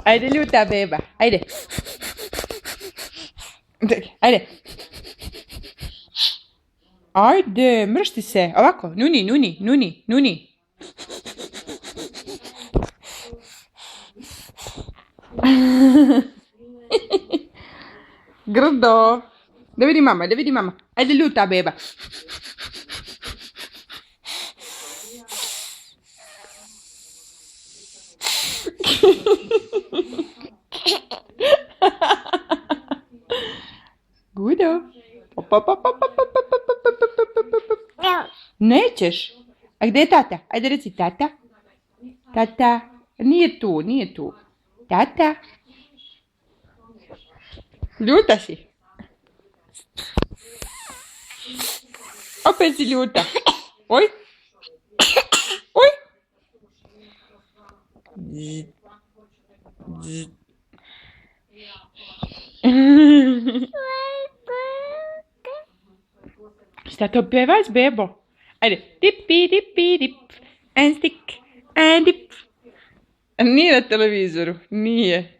Ajde, ljuta beba. Ajde. Ajde. Ajde, mršti se. Ovako, nuni. Grdo. Da vidi mama. Ajde, ljuta beba. Gudo. Nećeš? A gdje je tata? Ajde reci tata. Tata. Nije tu. Tata. Ljuta si. Opet si ljuta. Oj. Šta to pevaš, bebo? Ajde. Dip. And stick. And dip. Nije na televizoru. Nije.